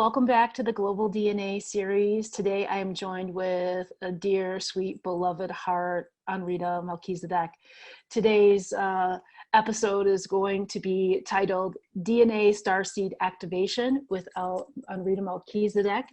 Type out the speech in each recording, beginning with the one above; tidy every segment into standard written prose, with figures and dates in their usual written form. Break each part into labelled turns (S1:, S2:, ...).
S1: welcome back to the Global DNA series. Today I am joined with a dear, sweet, beloved heart, Anrita Melchizedek. Today's episode is going to be titled DNA Starseed Activation with Anrita Melchizedek.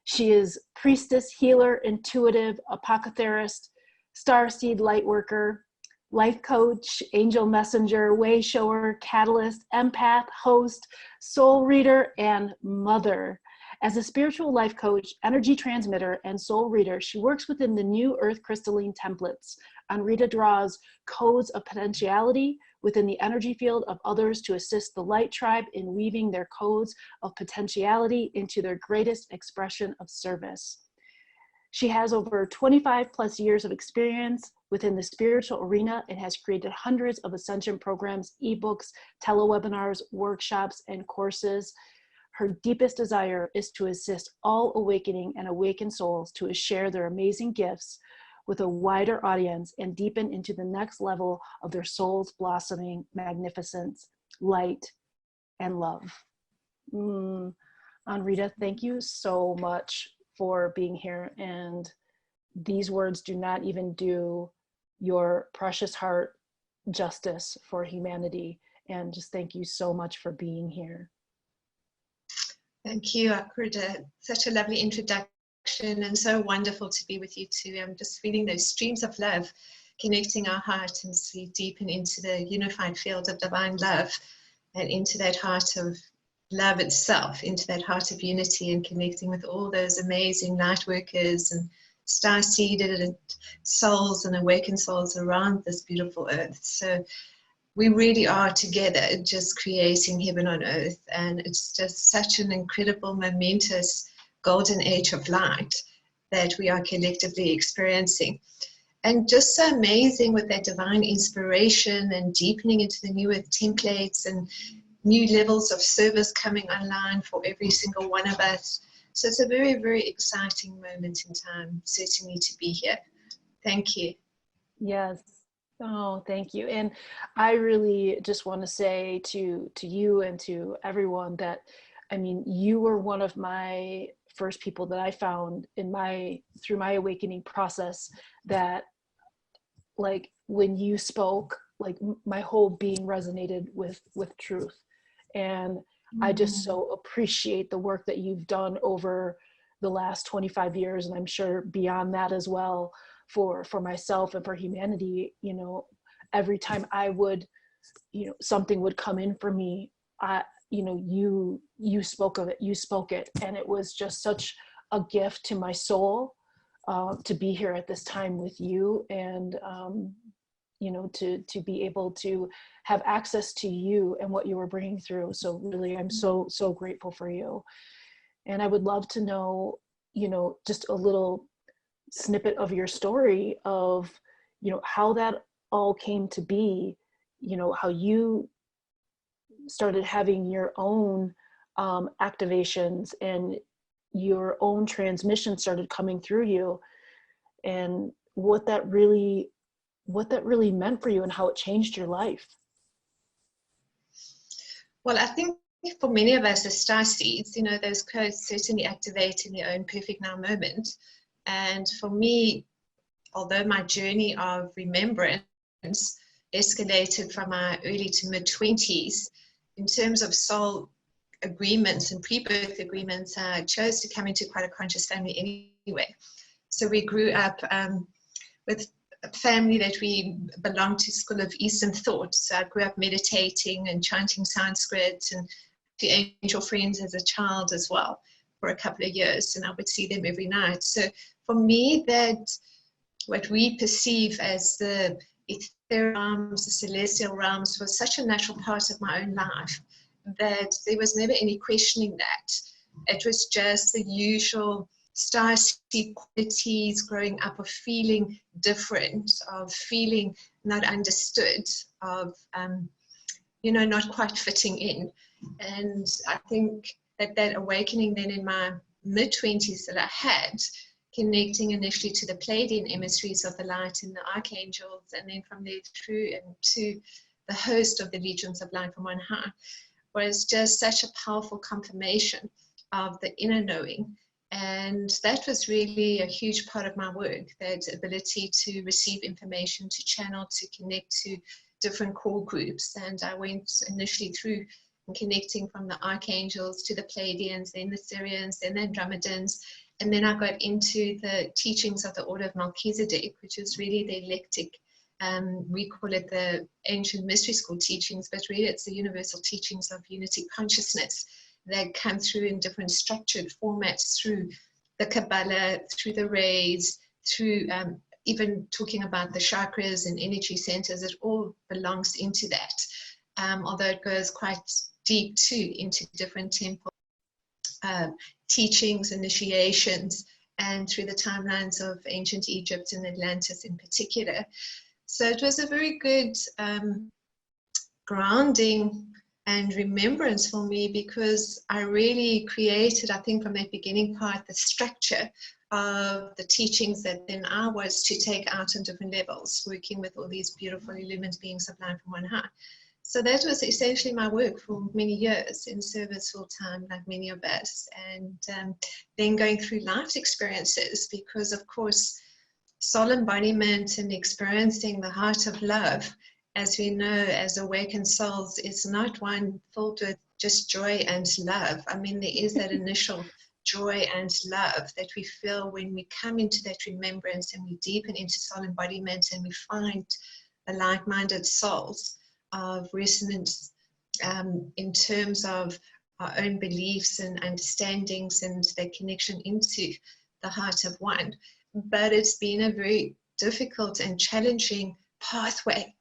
S1: She is priestess, healer, intuitive, apothecist, starseed light worker, life coach, angel messenger, way shower, catalyst, empath, host, soul reader, and mother. As a spiritual life coach, energy transmitter, and soul reader, she works within the new earth crystalline templates. Anrita draws codes of potentiality within the energy field of others to assist the light tribe in weaving their codes of potentiality into their greatest expression of service. She has over 25 plus years of experience within the spiritual arena and has created hundreds of Ascension programs, ebooks, telewebinars, workshops, and courses. Her deepest desire is to assist all awakening and awakened souls to share their amazing gifts with a wider audience and deepen into the next level of their soul's blossoming magnificence, light, and love. Anrita, thank you so much for being here, and these words do not even do your precious heart justice for humanity, and just thank you so much for being here.
S2: Thank you, Anrita. Such a lovely introduction and so wonderful to be with you too. I'm just feeling those streams of love connecting our heart and we deepen into the unified field of divine love and into that heart of love itself, into that heart of unity, and connecting with all those amazing light workers and star-seeded souls and awakened souls around this beautiful earth. So we really are together just creating heaven on earth, and it's just such an incredible, momentous golden age of light that we are collectively experiencing. And just so amazing with that divine inspiration and deepening into the new earth templates and new levels of service coming online for every single one of us. So it's a very, very exciting moment in time, certainly, to be here. Thank you.
S1: Yes. Oh, thank you. And I really just want to say to you and to everyone that, I mean, you were one of my first people that I found through my awakening process that, like, when you spoke, like, my whole being resonated with truth. And I just so appreciate the work that you've done over the last 25 years. And I'm sure beyond that as well for myself and for humanity. You know, every time I would, something would come in for me, you spoke of it, you spoke it. And it was just such a gift to my soul to be here at this time with you, and to be able to have access to you and what you were bringing through. So really, I'm so grateful for you. And I would love to know, just a little snippet of your story of, how that all came to be, how you started having your own activations and your own transmission started coming through you, and what that really meant for you and how it changed your life.
S2: Well, I think for many of us as star seeds, those codes certainly activate in their own perfect now moment. And for me, although my journey of remembrance escalated from my early to mid-20s, in terms of soul agreements and pre-birth agreements, I chose to come into quite a conscious family anyway. So we grew up with a family that we belonged to School of Eastern Thought. So I grew up meditating and chanting Sanskrit, and the angel friends as a child as well for a couple of years, and I would see them every night. So for me, that what we perceive as the ethereal realms, the celestial realms, was such a natural part of my own life that there was never any questioning that. It was just the usual star-seed qualities growing up, of feeling different, of feeling not understood, of not quite fitting in. And I think that awakening then in my mid-20s that I had, connecting initially to the Pleiadian emissaries of the light and the archangels, and then from there through and to the host of the legions of light from on high, was just such a powerful confirmation of the inner knowing. And that was really a huge part of my work, that ability to receive information, to channel, to connect to different core groups. And I went initially through connecting from the archangels to the Pleiadians, then the Syrians, then the Andromedans. And then I got into the teachings of the Order of Melchizedek, which is really the eclectic, we call it the ancient mystery school teachings, but really it's the universal teachings of unity consciousness that come through in different structured formats through the Kabbalah, through the rays, through even talking about the chakras and energy centers. It all belongs into that, although it goes quite deep too into different temple teachings, initiations, and through the timelines of ancient Egypt and Atlantis in particular. So it was a very good grounding and remembrance for me, because I really created, I think from that beginning part, the structure of the teachings that then I was to take out on different levels, working with all these beautiful illumined beings sublime from on high. So that was essentially my work for many years, in service full time, like many of us, and then going through life experiences, because of course, soul embodiment and experiencing the heart of love, as we know, as awakened souls, is not one filled with just joy and love. I mean, there is that initial joy and love that we feel when we come into that remembrance and we deepen into soul embodiment and we find the like-minded souls of resonance in terms of our own beliefs and understandings and their connection into the heart of one. But it's been a very difficult and challenging pathway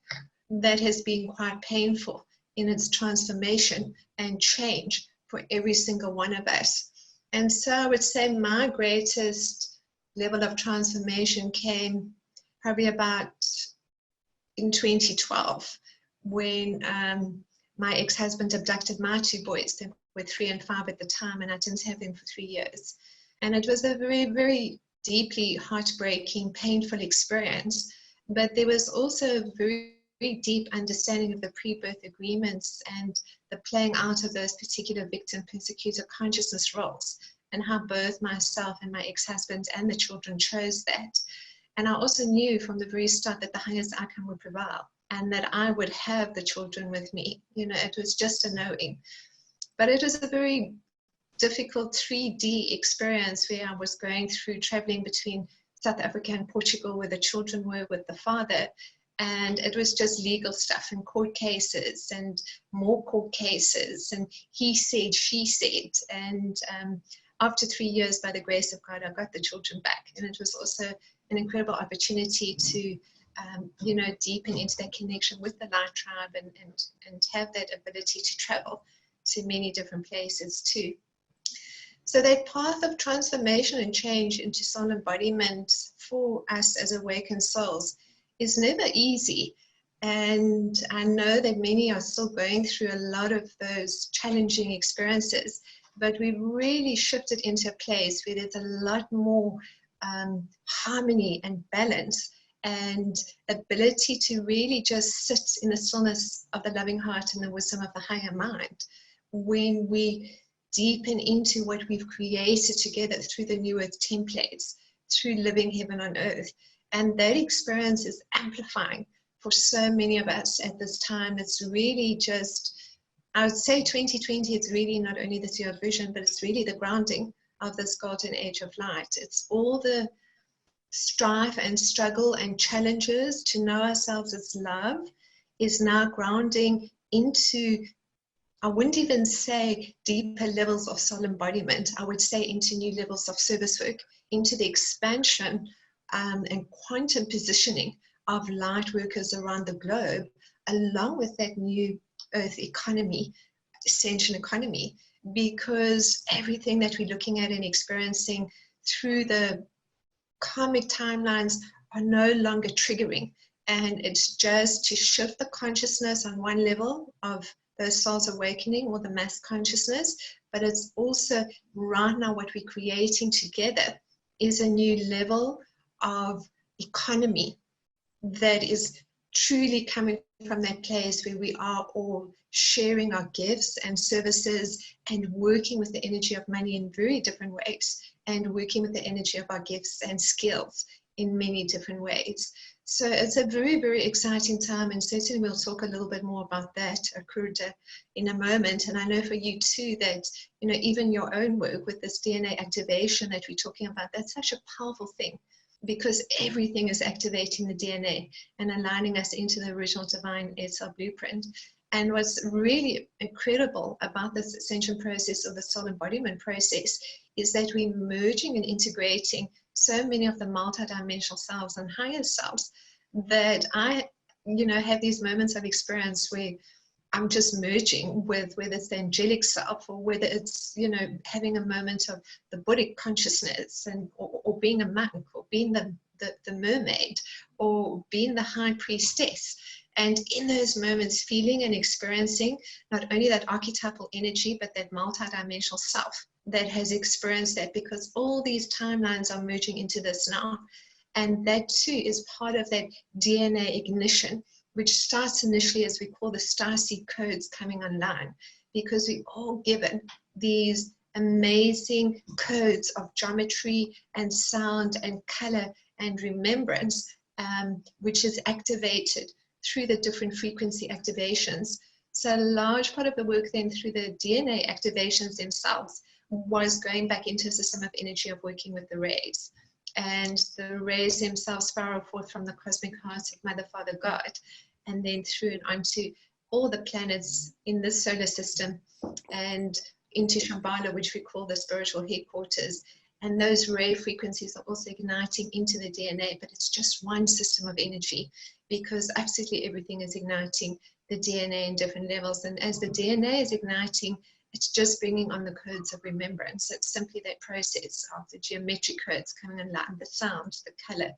S2: that has been quite painful in its transformation and change for every single one of us. And so I would say my greatest level of transformation came probably about in 2012, when my ex-husband abducted my two boys. They were 3 and 5 at the time, and I didn't have them for 3 years. And it was a very, very deeply heartbreaking, painful experience. But there was also a very, very deep understanding of the pre-birth agreements and the playing out of those particular victim persecutor consciousness roles, and how both myself and my ex-husband and the children chose that. And I also knew from the very start that the highest outcome would prevail, and that I would have the children with me. You know, it was just a knowing. But it was a very difficult 3D experience, where I was going through traveling between South Africa and Portugal, where the children were with the father. And it was just legal stuff and court cases and more court cases. And he said, she said. And after 3 years, by the grace of God, I got the children back. And it was also an incredible opportunity to you know, deepen into that connection with the light tribe and have that ability to travel to many different places too. So that path of transformation and change into soul embodiment for us as awakened souls is never easy. And I know that many are still going through a lot of those challenging experiences, but we've really shifted into a place where there's a lot more harmony and balance and ability to really just sit in the stillness of the loving heart and the wisdom of the higher mind, when we deepen into what we've created together through the New Earth templates, through living heaven on earth. And that experience is amplifying for so many of us at this time. It's really just, I would say 2020, it's really not only this year of vision, but it's really the grounding of this golden age of light. It's all the strife and struggle and challenges to know ourselves as love is now grounding into, I wouldn't even say deeper levels of soul embodiment, I would say into new levels of service work, into the expansion and quantum positioning of light workers around the globe, along with that new earth economy, ascension economy, because everything that we're looking at and experiencing through the karmic timelines are no longer triggering. And it's just to shift the consciousness on one level of those souls awakening, or the mass consciousness, but it's also right now what we're creating together is a new level of economy that is truly coming from that place where we are all sharing our gifts and services and working with the energy of money in very different ways, and working with the energy of our gifts and skills in many different ways. So it's a very, very exciting time, and certainly we'll talk a little bit more about that, Anrita, in a moment. And I know for you too that, you know, even your own work with this DNA activation that we're talking about, that's such a powerful thing, because everything is activating the DNA and aligning us into the original divine SL blueprint. And what's really incredible about this ascension process, or the soul embodiment process, is that we're merging and integrating so many of the multidimensional selves and higher selves that I, you know, have these moments of experience where I'm just merging with, whether it's the angelic self, or whether it's, you know, having a moment of the Buddhic consciousness, and or being a monk, or being the mermaid, or being the high priestess. And in those moments, feeling and experiencing not only that archetypal energy, but that multidimensional self that has experienced that, because all these timelines are merging into this now. And that too is part of that DNA ignition, which starts initially as we call the starseed codes coming online, because we're all given these amazing codes of geometry and sound and color and remembrance, which is activated through the different frequency activations. So a large part of the work then through the DNA activations themselves was going back into a system of energy of working with the rays. And the rays themselves spiral forth from the cosmic heart of Mother, Father, God, and then through and onto all the planets in this solar system, and into Shambhala, which we call the spiritual headquarters. And those ray frequencies are also igniting into the DNA, but it's just one system of energy, because absolutely everything is igniting the DNA in different levels. And as the DNA is igniting, it's just bringing on the codes of remembrance. It's simply that process of the geometric codes coming online, the sound, the color,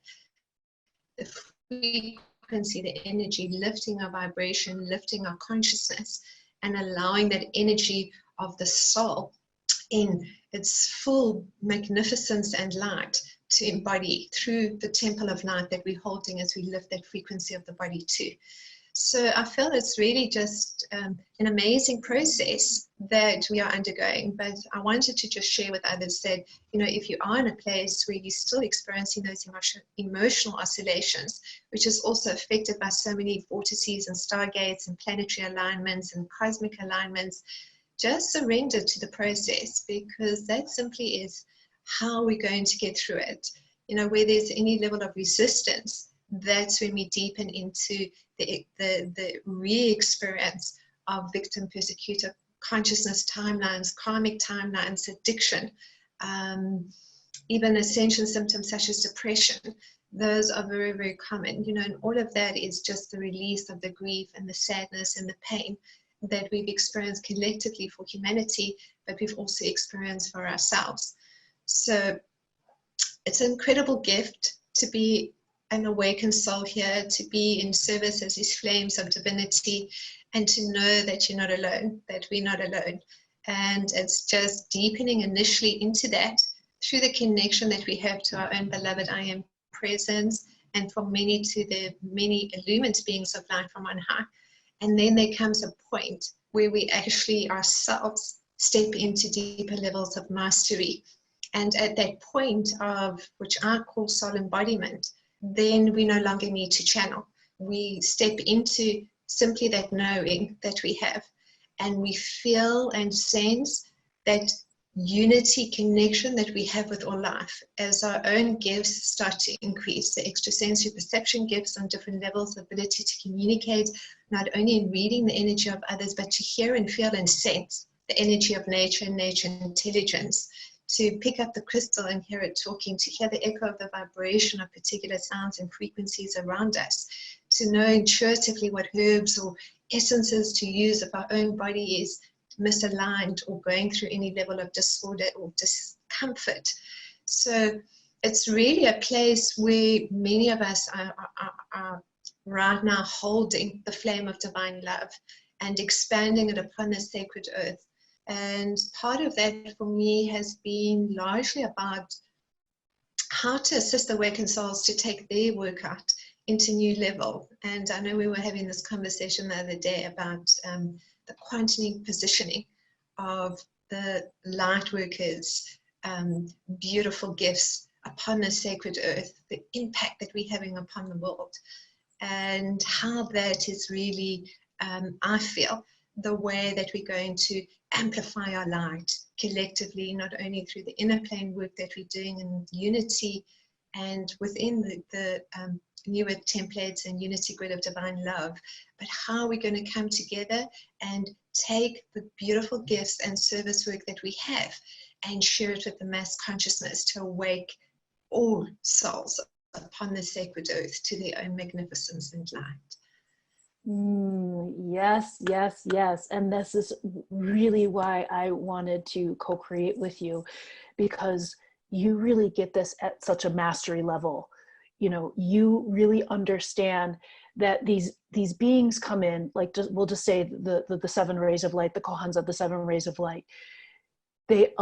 S2: the frequency, the energy, lifting our vibration, lifting our consciousness, and allowing that energy of the soul in its full magnificence and light to embody through the temple of light that we're holding as we lift that frequency of the body too. So I feel it's really just an amazing process that we are undergoing. But I wanted to just share with others that, you know, if you are in a place where you're still experiencing those emotional oscillations, which is also affected by so many vortices and stargates and planetary alignments and cosmic alignments, just surrender to the process, because that simply is how we're going to get through it. You know, where there's any level of resistance, that's when we deepen into the re-experience of victim persecutor consciousness timelines, karmic timelines, addiction, even ascension symptoms such as depression. Those are very, very common, you know, and all of that is just the release of the grief and the sadness and the pain that we've experienced collectively for humanity, but we've also experienced for ourselves. So it's an incredible gift to be an awakened soul here, to be in service as these flames of divinity, and to know that you're not alone, that we're not alone. And it's just deepening initially into that through the connection that we have to our own beloved I Am presence, and for many to the many illumined beings of light from on high. And then there comes a point where we actually ourselves step into deeper levels of mastery. And at that point of, which I call soul embodiment, then we no longer need to channel. We step into simply that knowing that we have, and we feel and sense that unity connection that we have with all life as our own gifts start to increase, the extrasensory perception gifts on different levels, the ability to communicate not only in reading the energy of others, but to hear and feel and sense the energy of nature and nature intelligence, to pick up the crystal and hear it talking, to hear the echo of the vibration of particular sounds and frequencies around us, to know intuitively what herbs or essences to use if our own body is misaligned or going through any level of disorder or discomfort. So it's really a place where many of us are right now holding the flame of divine love and expanding it upon this sacred earth. And part of that for me has been largely about how to assist awakened souls to take their work out into new level. And I know we were having this conversation the other day about the quantum positioning of the light workers, beautiful gifts upon the sacred earth, the impact that we're having upon the world, and how that is really, I feel, the way that we're going to amplify our light collectively, not only through the inner plane work that we're doing in unity and within the newer templates and unity grid of divine love, but how we're going to come together and take the beautiful gifts and service work that we have and share it with the mass consciousness to awake all souls upon the sacred earth to their own magnificence and light.
S1: Yes, yes, yes. And this is really why I wanted to co-create with you, because you really get this at such a mastery level. You know, you really understand that these beings come in, like, we'll just say the 7 rays of light, the kohans of the 7 rays of light. They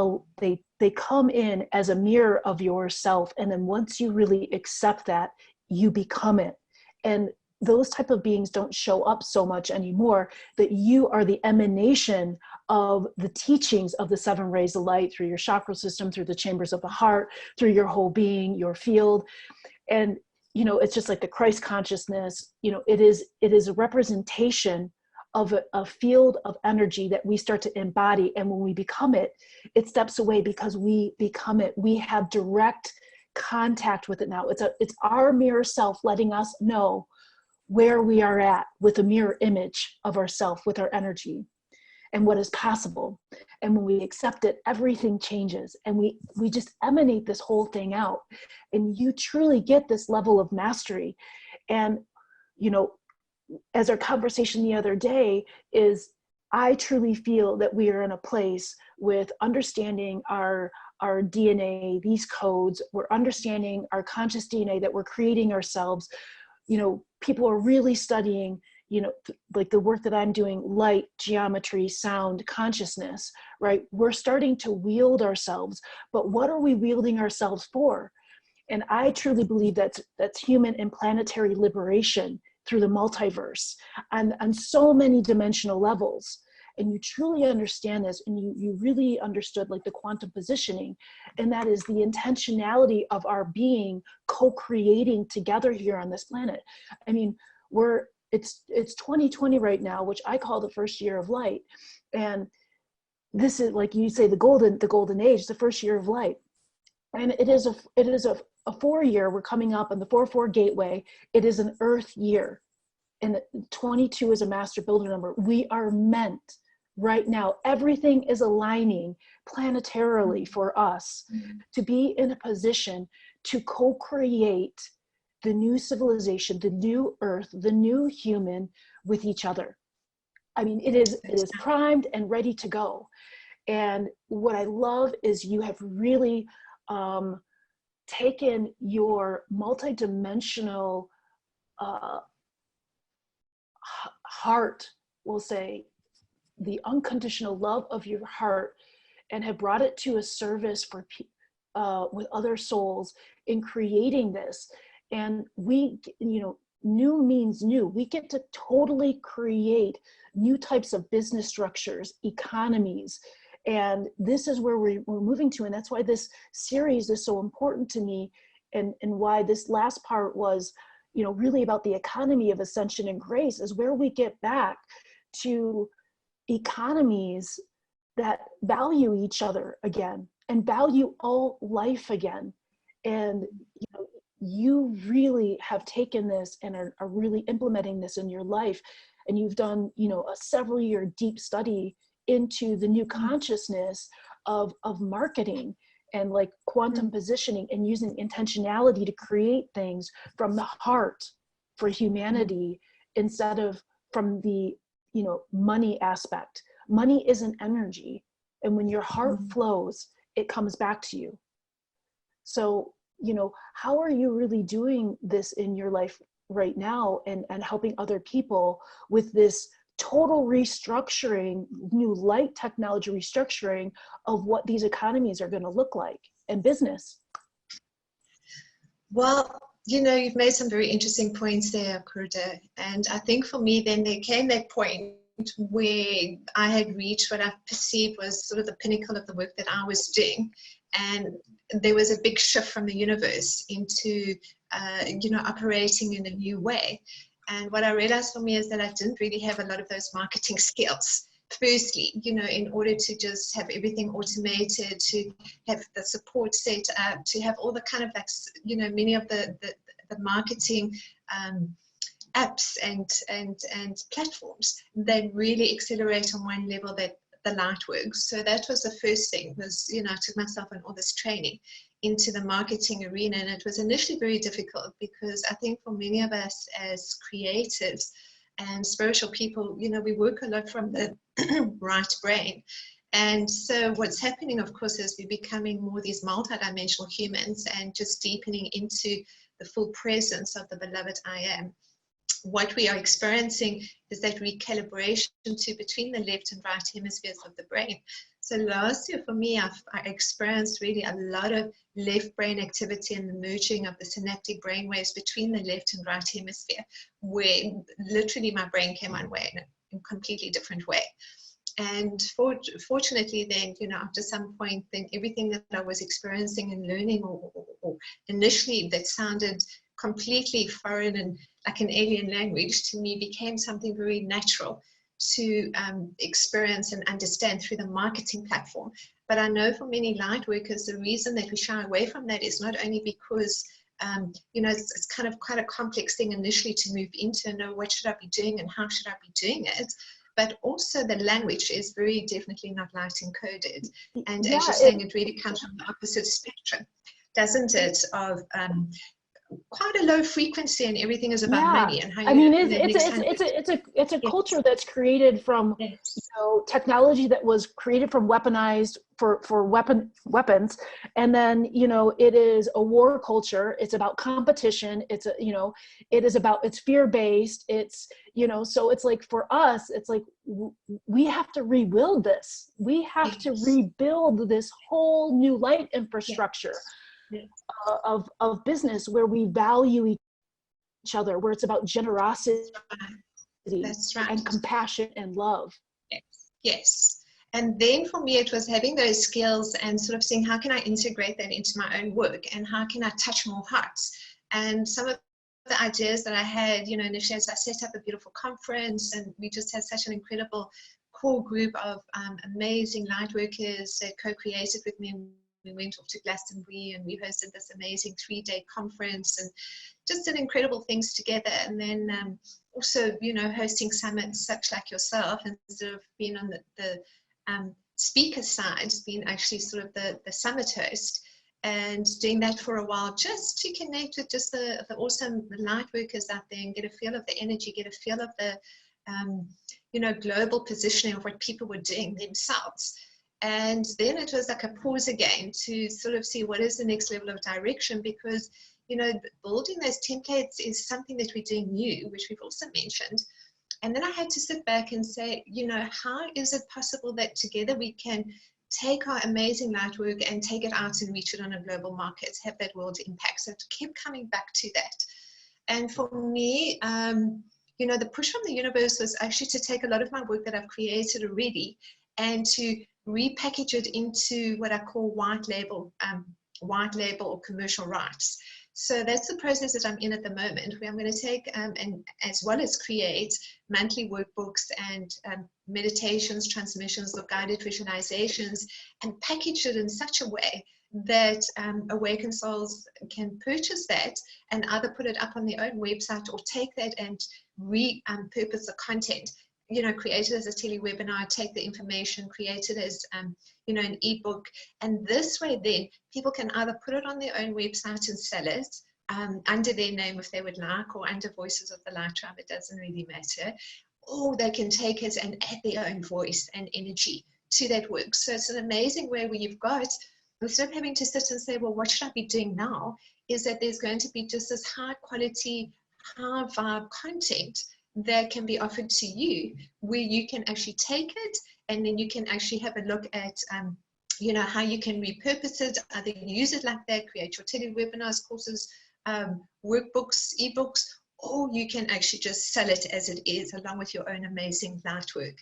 S1: come in as a mirror of yourself, and then once you really accept that, you become it. And those type of beings don't show up so much anymore, that you are the emanation of the teachings of the 7 rays of light through your chakra system, through the chambers of the heart, through your whole being, your field. And, you know, it's just like the Christ consciousness, you know, it is a representation of a field of energy that we start to embody. And when we become it, it steps away because we become it. We have direct contact with it now. It's our mirror self letting us know where we are at with a mirror image of ourself, with our energy and what is possible. And when we accept it, everything changes, and we just emanate this whole thing out, and you truly get this level of mastery. And, you know, as our conversation the other day is, I truly feel that we are in a place with understanding our DNA, these codes, we're understanding our conscious DNA that we're creating ourselves. You know, people are really studying, you know, like the work that I'm doing, light, geometry, sound, consciousness, right? We're starting to wield ourselves, but what are we wielding ourselves for? And I truly believe that's human and planetary liberation through the multiverse and on so many dimensional levels. And you truly understand this, and you really understood like the quantum positioning, and that is the intentionality of our being co-creating together here on this planet. I mean, it's 2020 right now, which I call the first year of light. And this is, like you say, the golden age, the first year of light. And it is a 4 year, we're coming up on the 4-4 gateway. It is an earth year. And 22 is a master builder number. We are meant right now, everything is aligning planetarily for us to be in a position to co-create the new civilization, the new earth, the new human with each other. I mean, it is primed and ready to go. And what I love is you have really taken your multidimensional heart, we'll say, the unconditional love of your heart, and have brought it to a service for with other souls in creating this. And we, you know, new means new. We get to totally create new types of business structures, economies. And this is where we're moving to. And that's why this series is so important to me, and why this last part was, you know, really about the economy of ascension and grace, is where we get back to economies that value each other again and value all life again. And, you know, you really have taken this and are really implementing this in your life. And you've done, you know, a several year deep study into the new consciousness of marketing and like quantum positioning, and using intentionality to create things from the heart for humanity instead of from the, you know, money aspect. Money is an energy, and when your heart flows, it comes back to you. So, you know, how are you really doing this in your life right now, and helping other people with this total restructuring, new light technology restructuring of what these economies are going to look like, and business?
S2: Well, you know, you've made some very interesting points there, Kurda. And I think for me, then there came that point where I had reached what I perceived was sort of the pinnacle of the work that I was doing. And there was a big shift from the universe into, you know, operating in a new way. And what I realized for me is that I didn't really have a lot of those marketing skills. Firstly, you know, in order to just have everything automated, to have the support set up, to have all the kind of, like, you know, many of the marketing apps and platforms that really accelerate on one level that the light works. So that was the first thing, was, you know, I took myself on all this training into the marketing arena, and it was initially very difficult because I think for many of us as creatives and spiritual people, you know, we work a lot from the right brain. And so what's happening, of course, is we're becoming more these multidimensional humans and just deepening into the full presence of the beloved I am. What we are experiencing is that recalibration to between the left and right hemispheres of the brain. So last year for me, I experienced really a lot of left brain activity and the merging of the synaptic brain waves between the left and right hemisphere, where literally my brain came on way in a completely different way. And fortunately then, you know, after some point, then everything that I was experiencing and learning or initially that sounded completely foreign and like an alien language to me became something very natural to experience and understand through the marketing platform. But I know for many light workers, the reason that we shy away from that is not only because you know, it's kind of quite a complex thing initially to move into and know what should I be doing and how should I be doing it, but also the language is very definitely not light encoded. And as you're saying, it really comes from the opposite spectrum, doesn't it, of quite a low frequency, and everything is about money and how you.
S1: I mean, it's a culture that's created from, you know, technology that was created from weaponized for weapons, and then, you know, it is a war culture. It's about competition. It's a, you know, it's fear based. It's, you know, so it's like for us, it's like we have to rebuild this. We have to rebuild this whole new light infrastructure. Of business where we value each other, where it's about generosity and compassion and love.
S2: Yes. And then for me, it was having those skills and sort of saying, how can I integrate that into my own work and how can I touch more hearts? And some of the ideas that I had, you know, initially as I set up a beautiful conference, and we just had such an incredible core group of amazing light workers that co-created with me. We went off to Glastonbury and we hosted this amazing 3-day conference and just did incredible things together. And then also, you know, hosting summits such like yourself, instead of being on the speaker side, being actually sort of the summit host, and doing that for a while just to connect with just the awesome light workers out there and get a feel of the energy, get a feel of the, you know, global positioning of what people were doing themselves. And then it was like a pause again to sort of see what is the next level of direction, because, you know, building those templates is something that we're doing new, which we've also mentioned. And then I had to sit back and say, you know, how is it possible that together we can take our amazing light work and take it out and reach it on a global market, have that world impact? So it kept coming back to that. And for me, you know, the push from the universe was actually to take a lot of my work that I've created already and to repackage it into what I call white label or commercial rights. So that's the process that I'm in at the moment, where I'm going to take and as well as create monthly workbooks and meditations, transmissions of guided visualizations, and package it in such a way that awakened souls can purchase that and either put it up on their own website or take that and repurpose the content. You know, create it as a telewebinar, take the information, create it as, you know, an ebook. And this way then people can either put it on their own website and sell it under their name if they would like, or under Voices of the Light Tribe, it doesn't really matter. Or they can take it and add their own voice and energy to that work. So it's an amazing way where you've got, instead of having to sit and say, well, what should I be doing now? Is that there's going to be just this high quality, high vibe content that can be offered to you, where you can actually take it and then you can actually have a look at, you know, how you can repurpose it, either use it like that, create your telewebinars, courses, workbooks, ebooks, or you can actually just sell it as it is, along with your own amazing lightwork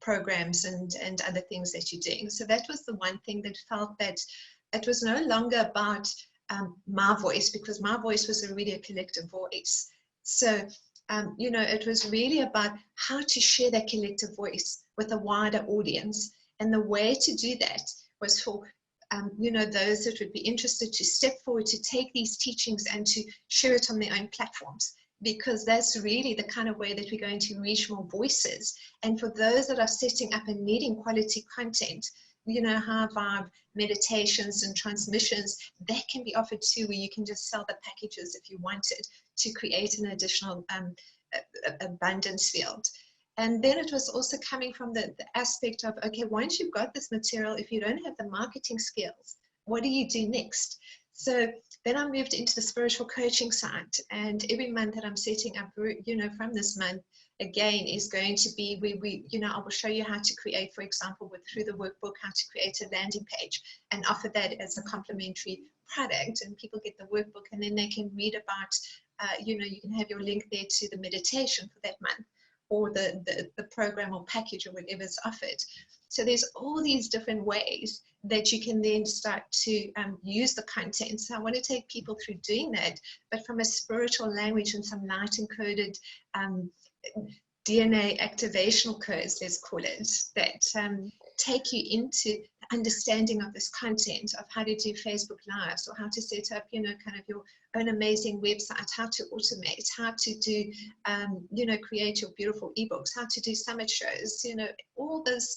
S2: programs and other things that you're doing. So that was the one thing that felt that it was no longer about my voice, because my voice was really a collective voice. So, you know, it was really about how to share that collective voice with a wider audience. And the way to do that was for, you know, those that would be interested to step forward, to take these teachings and to share it on their own platforms, because that's really the kind of way that we're going to reach more voices. And for those that are setting up and needing quality content, you know, have our meditations and transmissions, that can be offered too, where you can just sell the packages if you wanted to create an additional abundance field. And then it was also coming from the aspect of, okay, once you've got this material, if you don't have the marketing skills, what do you do next? So then I moved into the spiritual coaching side, and every month that I'm setting up, you know, from this month, again, is going to be where we, you know, I will show you how to create, for example, through the workbook, how to create a landing page and offer that as a complimentary product, and people get the workbook and then they can read about, you know, you can have your link there to the meditation for that month, or the program or package or whatever is offered. So there's all these different ways that you can then start to use the content. So I want to take people through doing that, but from a spiritual language and some light encoded DNA activational codes, let's call it, that take you into understanding of this content, of how to do Facebook Lives, or how to set up, you know, kind of your own amazing website, how to automate, how to do, you know, create your beautiful ebooks, how to do summit shows, you know, all this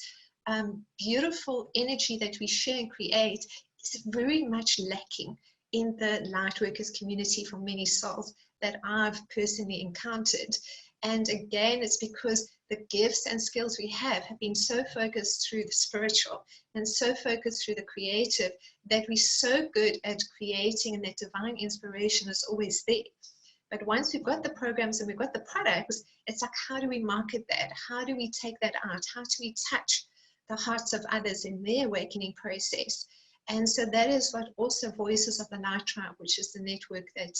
S2: beautiful energy that we share and create is very much lacking in the Lightworkers community for many souls that I've personally encountered. And again, it's because the gifts and skills we have been so focused through the spiritual and so focused through the creative that we're so good at creating, and that divine inspiration is always there. But once we've got the programs and we've got the products, it's like, how do we market that? How do we take that out? How do we touch the hearts of others in their awakening process? And so that is what also Voices of the Light Tribe, which is the network that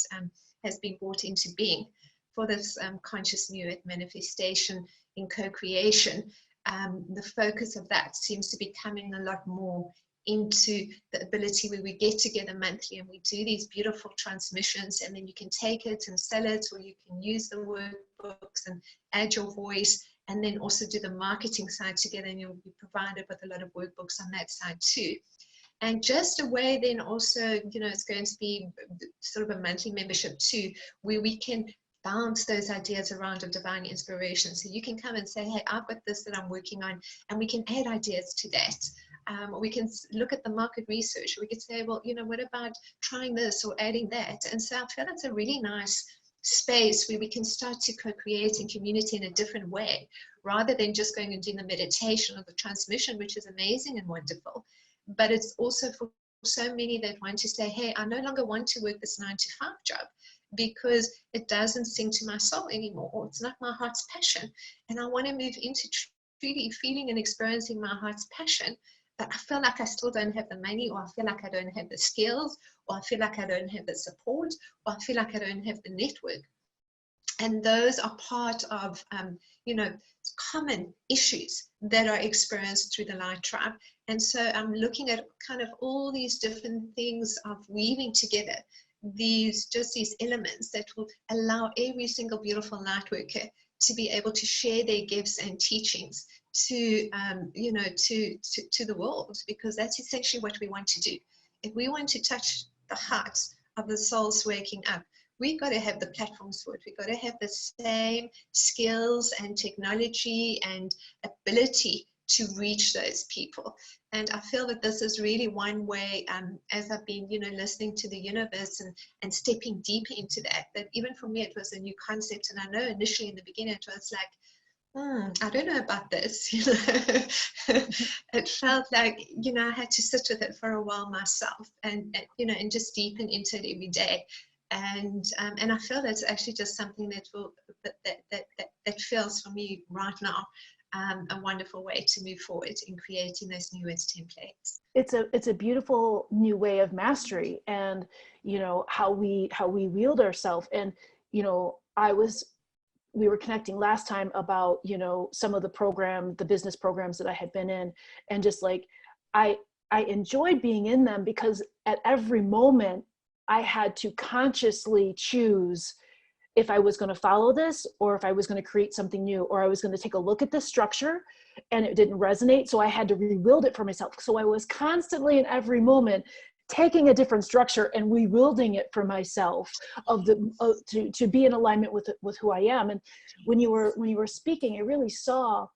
S2: has been brought into being for this conscious new earth manifestation in co-creation. The focus of that seems to be coming a lot more into the ability where we get together monthly and we do these beautiful transmissions, and then you can take it and sell it, or you can use the workbooks and add your voice, and then also do the marketing side together, and you'll be provided with a lot of workbooks on that side too. And just a way then also, you know, it's going to be sort of a monthly membership too, where we can bounce those ideas around of divine inspiration. So you can come and say, hey, I've got this that I'm working on, and we can add ideas to that. We can look at the market research. We could say, well, you know, what about trying this or adding that? And so I feel that's a really nice space where we can start to co-create in community in a different way, rather than just going and doing the meditation or the transmission, which is amazing and wonderful. But it's also for so many that want to say, hey, I no longer want to work this 9-to-5 job, because it doesn't sing to my soul anymore, or it's not my heart's passion. And I want to move into truly feeling and experiencing my heart's passion, but I feel like I still don't have the money, or I feel like I don't have the skills, or I feel like I don't have the support, or I feel like I don't have the network. And those are part of, you know, common issues that are experienced through the Light Tribe. And so I'm looking at kind of all these different things of weaving together these elements that will allow every single beautiful light worker to be able to share their gifts and teachings to you know, to the world, because that's essentially what we want to do. If we want to touch the hearts of the souls waking up, we've got to have the platforms for it. We've got to have the same skills and technology and ability to reach those people. And I feel that this is really one way, as I've been, you know, listening to the universe and stepping deeper into that even for me, it was a new concept. And I know initially in the beginning, it was like, I don't know about this, you know. It felt like, you know, I had to sit with it for a while myself, and you know, and just deepen into it every day. And I feel that's actually just something that will that feels for me right now. a wonderful way to move forward in creating those new templates.
S1: It's a beautiful new way of mastery, and you know how we wield ourselves. And you know, we were connecting last time about, you know, some of the business programs that I had been in, and just like I enjoyed being in them because at every moment I had to consciously choose if I was going to follow this, or if I was going to create something new, or I was going to take a look at this structure and it didn't resonate. So I had to rebuild it for myself. So I was constantly in every moment taking a different structure and rewielding it for myself to be in alignment with who I am. And when you were speaking, I really saw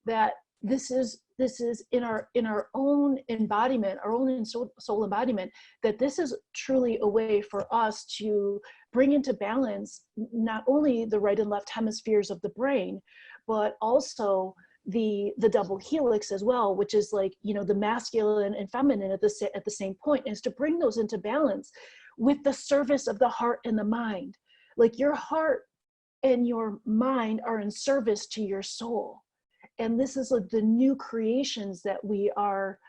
S1: that this is in our own embodiment, our own soul embodiment, that this is truly a way for us to bring into balance not only the right and left hemispheres of the brain, but also the double helix as well, which is like, you know, the masculine and feminine at the same point, is to bring those into balance with the service of the heart and the mind. Like your heart and your mind are in service to your soul. And this is like the new creations that we are,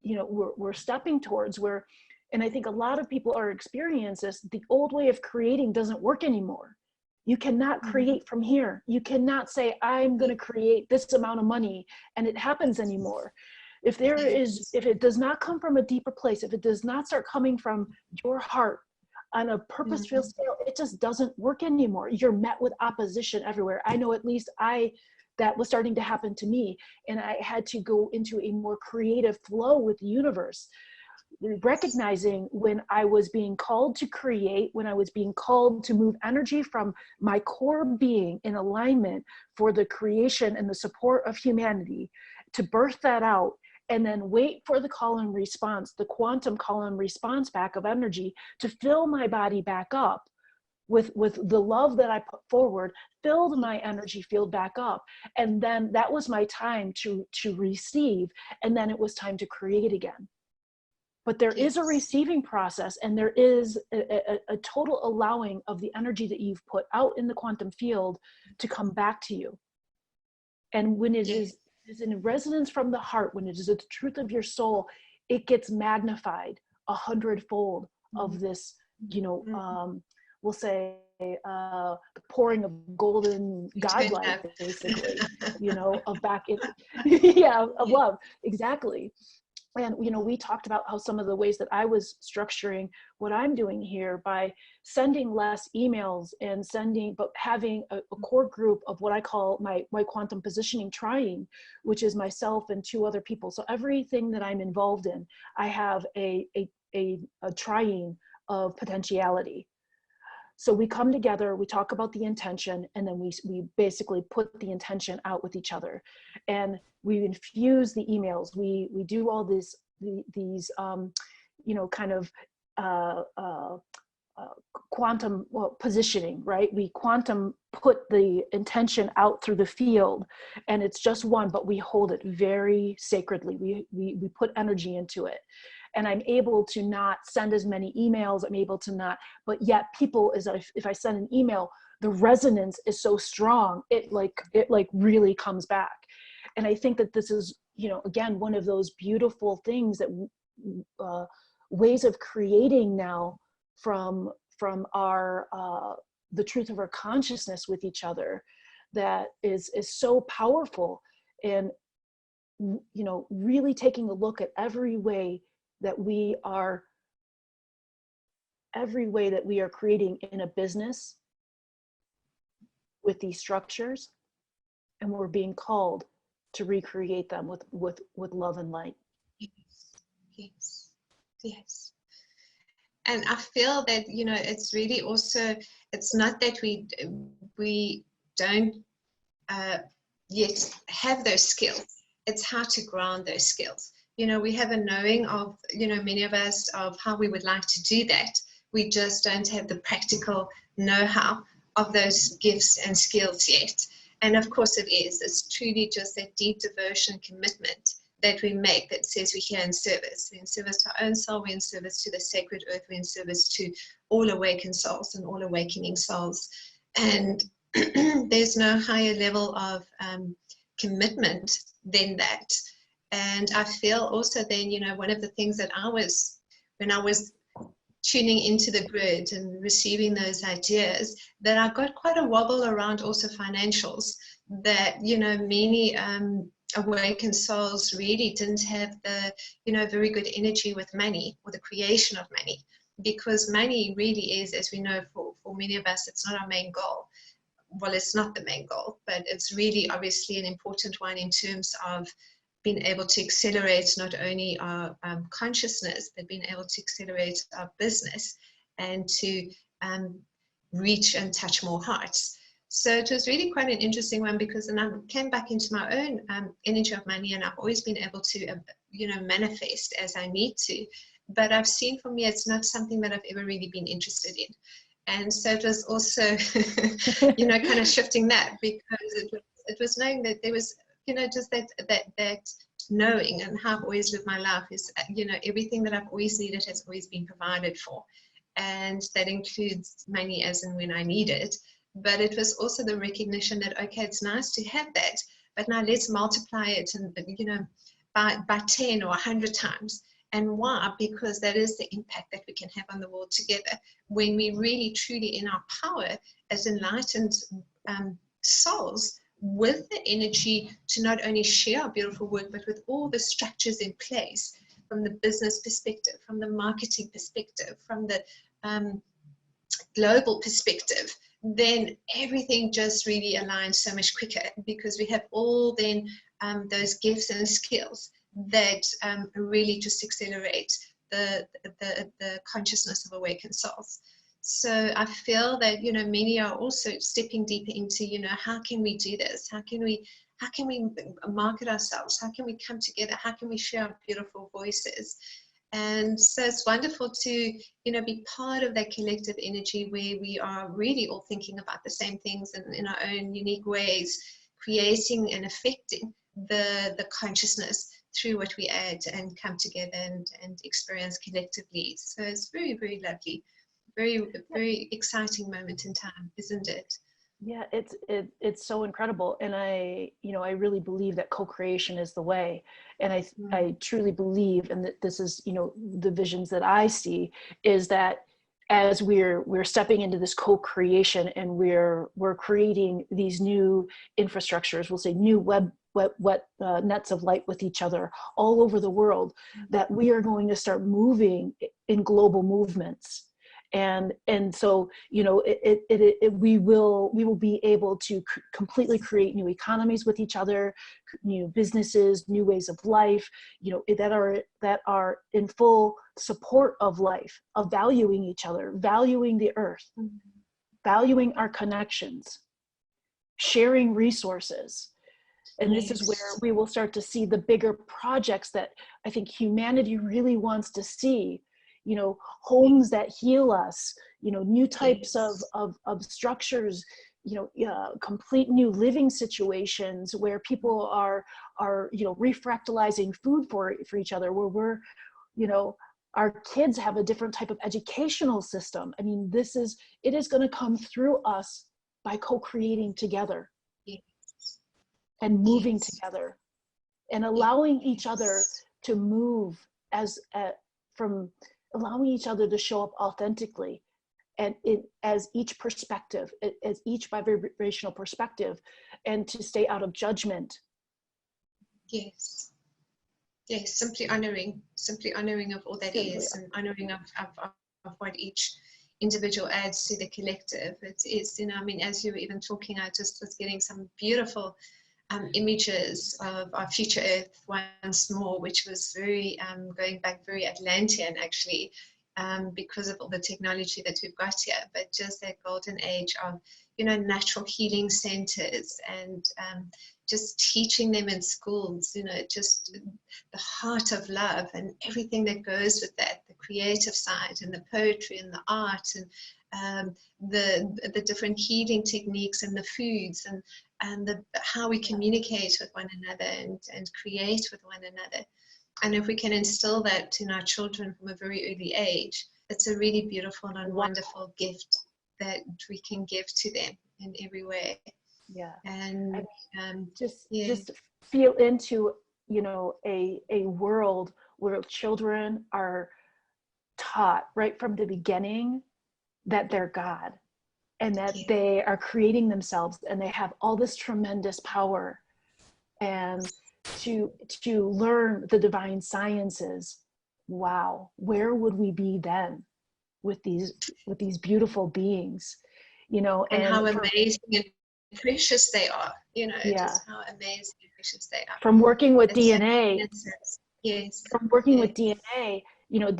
S1: you know, we're stepping towards, where, and I think a lot of people are experiencing this. The old way of creating doesn't work anymore. You cannot create from here. You cannot say, I'm going to create this amount of money and it happens anymore. If it does not come from a deeper place, if it does not start coming from your heart on a purposeful scale, it just doesn't work anymore. You're met with opposition everywhere. I know, at least that was starting to happen to me. And I had to go into a more creative flow with the universe, recognizing when I was being called to create, when I was being called to move energy from my core being in alignment for the creation and the support of humanity, to birth that out, and then wait for the call and response, the quantum call and response back of energy to fill my body back up with the love that I put forward, filled my energy field back up. And then that was my time to receive. And then it was time to create again. But there is a receiving process, and there is a total allowing of the energy that you've put out in the quantum field to come back to you. And when it is in resonance from the heart, when it is the truth of your soul, it gets magnified 100-fold of this, you know, we'll say the pouring of golden godlight, basically, you know, of back in, of love, exactly. And, you know, we talked about how some of the ways that I was structuring what I'm doing here by sending less emails and but having a core group of what I call my quantum positioning triune, which is myself and 2 other people. So everything that I'm involved in, I have a triune of potentiality. So we come together, we talk about the intention, and then we basically put the intention out with each other. And we infuse the emails. We do all these you know, kind of quantum positioning, right? We quantum put the intention out through the field, and it's just one, but we hold it very sacredly. We put energy into it. And I'm able to not send as many emails. I'm able to not, but yet people, if I send an email, the resonance is so strong, it really comes back. And I think that this is, you know, again, one of those beautiful things that ways of creating now from our the truth of our consciousness with each other, that is so powerful. And, you know, really taking a look at every way that we are creating in a business with these structures, and we're being called to recreate them with love and light.
S2: Yes. And I feel that, you know, it's really also, it's not that we don't yet have those skills. It's how to ground those skills. You know, we have a knowing of, you know, many of us, of how we would like to do that. We just don't have the practical know-how of those gifts and skills yet. And of course it's truly just that deep devotion commitment that we make that says we're here in service. We're in service to our own soul, we're in service to the sacred earth, we're in service to all awakened souls and all awakening souls. And there's no higher level of commitment than that. And I feel also then, you know, one of the things that when I was tuning into the grid and receiving those ideas, that I got quite a wobble around also financials, that, you know, many awakened souls really didn't have the, you know, very good energy with money or the creation of money, because money really is, as we know, for many of us, it's not our main goal. Well, it's not the main goal, but it's really obviously an important one in terms of being able to accelerate not only our consciousness, but being able to accelerate our business and to reach and touch more hearts. So it was really quite an interesting one, because then I came back into my own energy of money, and I've always been able to, you know, manifest as I need to. But I've seen, for me, it's not something that I've ever really been interested in. And so it was also, you know, kind of shifting that, because it was knowing that there was, you know, just that knowing, and how I've always lived my life is, you know, everything that I've always needed has always been provided for. And that includes money as and when I need it. But it was also the recognition that, okay, it's nice to have that, but now let's multiply it, and, you know, by 10 or 100 times. And why? Because that is the impact that we can have on the world together, when we really truly in our power as enlightened souls, with the energy to not only share our beautiful work, but with all the structures in place, from the business perspective, from the marketing perspective, from the global perspective, then everything just really aligns so much quicker, because we have all then those gifts and skills that really just accelerate the consciousness of awakened souls. So I feel that, you know, many are also stepping deeper into, you know, how can we do this? How can we market ourselves? How can we come together? How can we share our beautiful voices? And so it's wonderful to, you know, be part of that collective energy where we are really all thinking about the same things, and in our own unique ways, creating and affecting the consciousness through what we add and come together and experience collectively. So it's very, very lovely. Very, very exciting moment in time, isn't it?
S1: Yeah, it's so incredible. And I really believe that co-creation is the way. And I truly believe, and that this is, you know, the visions that I see, is that as we're stepping into this co-creation, and we're creating these new infrastructures, we'll say new web nets of light with each other all over the world, that we are going to start moving in global movements. And so, you know, we will be able to completely create new economies with each other, new businesses, new ways of life, you know, that are in full support of life, of valuing each other, valuing the earth, valuing our connections, sharing resources. And this is where we will start to see the bigger projects that I think humanity really wants to see. You know, homes that heal us, you know, new types of structures, you know, complete new living situations where people are, you know, refractalizing food for each other, where we're, you know, our kids have a different type of educational system. I mean, it is going to come through us by co-creating together and moving together, and allowing each other to move from allowing each other to show up authentically, and as each perspective, as each vibrational perspective, and to stay out of judgment.
S2: Yes, simply honoring of all that is, and honoring of what each individual adds to the collective. It is, you know, I mean, as you were even talking, I just was getting some beautiful images of our future Earth once more, which was very going back very Atlantean actually, because of all the technology that we've got here, but just that golden age of, you know, natural healing centers, and just teaching them in schools, you know, just the heart of love and everything that goes with that, the creative side and the poetry and the art, and the different healing techniques and the foods, and how we communicate with one another and create with one another. And if we can instill that in our children from a very early age, it's a really beautiful and wonderful gift that we can give to them in every way.
S1: Yeah. I
S2: And
S1: mean,
S2: yeah,
S1: just feel into, you know, a world where children are taught right from the beginning that they're God, and that
S2: yeah,
S1: they are creating themselves, and they have all this tremendous power, and to learn the divine sciences. Wow, where would we be then with these beautiful beings, you know?
S2: and how
S1: And for,
S2: amazing and precious they are, you know,
S1: yeah,
S2: just how amazing and precious they are.
S1: from working with
S2: It's so
S1: DNA,
S2: innocent. Yes,
S1: from working with
S2: yes,
S1: DNA, you know,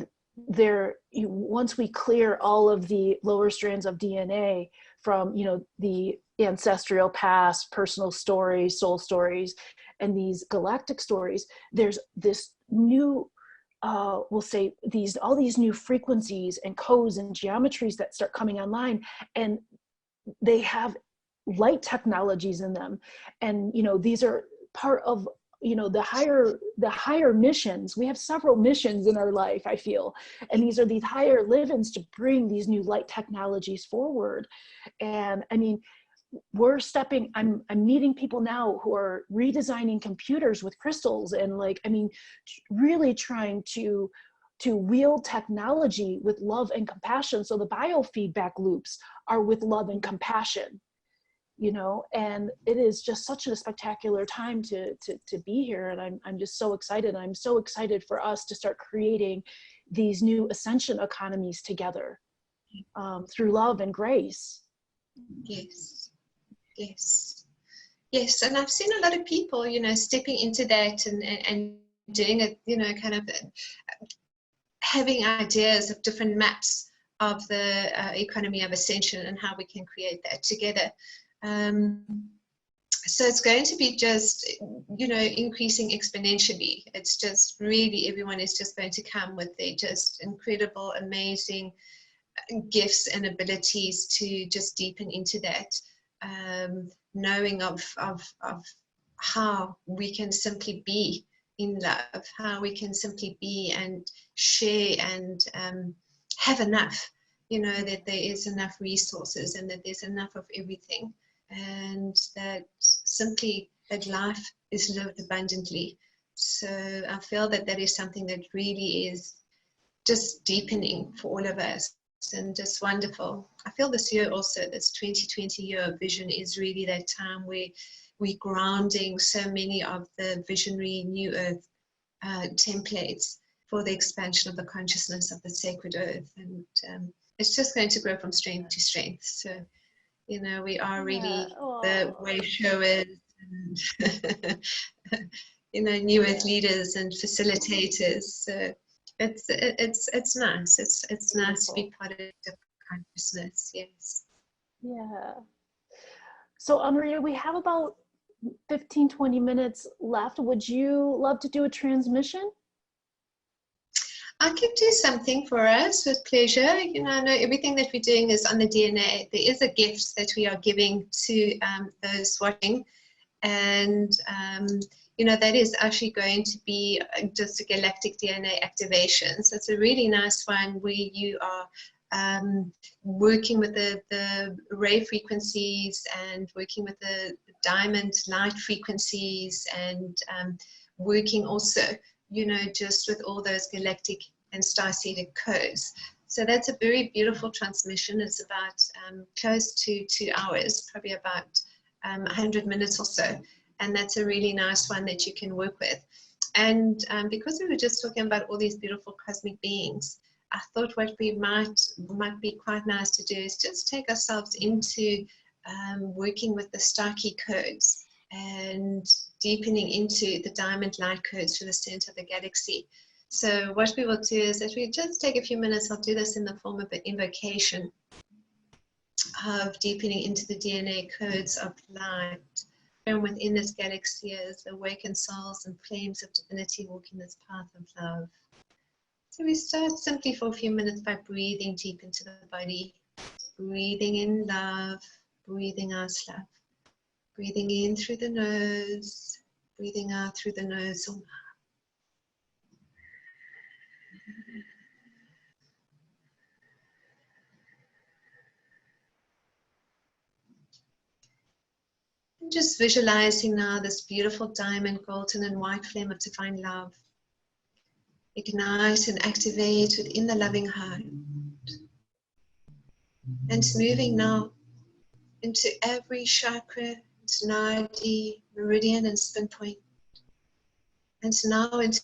S1: once we clear all of the lower strands of DNA from, you know, the ancestral past, personal stories, soul stories, and these galactic stories, there's this new, we'll say, all these new frequencies and codes and geometries that start coming online, and they have light technologies in them. And, you know, these are part of, you know, the higher missions. We have several missions in our life, I feel, and these are these higher livings to bring these new light technologies forward. And I mean, I'm meeting people now who are redesigning computers with crystals, and like, I mean, really trying to wield technology with love and compassion, so the biofeedback loops are with love and compassion, you know. And it is just such a spectacular time to be here, and I'm just so excited. I'm so excited for us to start creating these new ascension economies together, through love and grace.
S2: yes, yes, yes. And I've seen a lot of people, you know, stepping into that and doing it, you know, kind of having ideas of different maps of the economy of ascension and how we can create that together. Um, so it's going to be just, you know, increasing exponentially. It's just really, everyone is just going to come with their just incredible, amazing gifts and abilities to just deepen into that, knowing of how we can simply be in love, how we can simply be and share and have enough, you know, that there is enough resources and that there's enough of everything, and that simply that life is lived abundantly. So I feel that that is something that really is just deepening for all of us and just wonderful. I feel this year also, this 2020 year of vision, is really that time where we're grounding so many of the visionary New Earth templates for the expansion of the consciousness of the sacred earth. And it's just going to grow from strength to strength. So, you know, we are
S1: Yeah.
S2: really the
S1: Oh,
S2: way showers and, you know, New Earth
S1: yeah.
S2: leaders and facilitators. So it's nice. It's nice to be
S1: Beautiful.
S2: part of the consciousness. Yes.
S1: Yeah. So, Anrita, we have about 15-20 minutes left. Would you love to do a transmission?
S2: I could do something for us with pleasure. You know, I know everything that we're doing is on the DNA. There is a gift that we are giving to those watching, and you know, that is actually going to be just a galactic DNA activation. So it's a really nice one where you are working with the ray frequencies and working with the diamond light frequencies, and working also, you know, just with all those galactic and star-seeded codes. So that's a very beautiful transmission. It's about close to 2 hours, probably about 100 minutes or so. And that's a really nice one that you can work with. And because we were just talking about all these beautiful cosmic beings, I thought what we might be quite nice to do is just take ourselves into working with the star key codes and deepening into the diamond light codes for the center of the galaxy. So what we will do is that we just take a few minutes. I'll do this in the form of an invocation of deepening into the DNA codes of light. And within this galaxy is awakened souls and flames of divinity walking this path of love. So we start simply for a few minutes by breathing deep into the body, breathing in love, breathing out love, breathing in through the nose, breathing out through the nose. Just visualizing now this beautiful diamond, golden and white flame of divine love. Ignite and activate within the loving heart. And it's moving now into every chakra, into nadi, meridian and spin point. And now into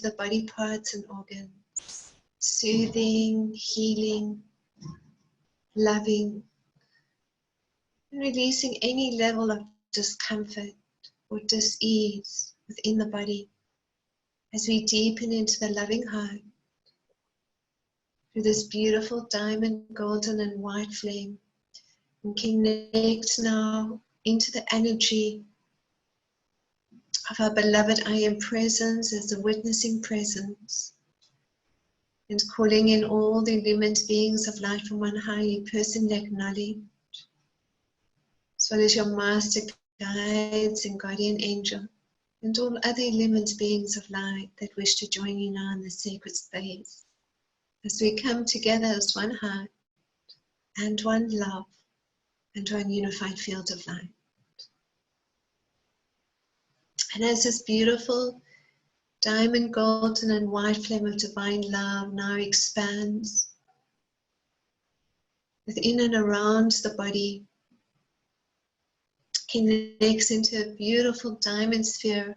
S2: the body parts and organs. Soothing, healing, loving, and releasing any level of discomfort or dis-ease within the body as we deepen into the loving heart through this beautiful diamond, golden and white flame, and connect now into the energy of our beloved I Am Presence as the witnessing presence, and calling in all the illumined beings of light from on high you personally acknowledge, as well as your master guides and guardian angel, and all other illumined beings of light that wish to join you now in the sacred space, as we come together as one heart and one love and one unified field of light. And as this beautiful diamond, golden and white flame of divine love now expands within and around the body, connects into a beautiful diamond sphere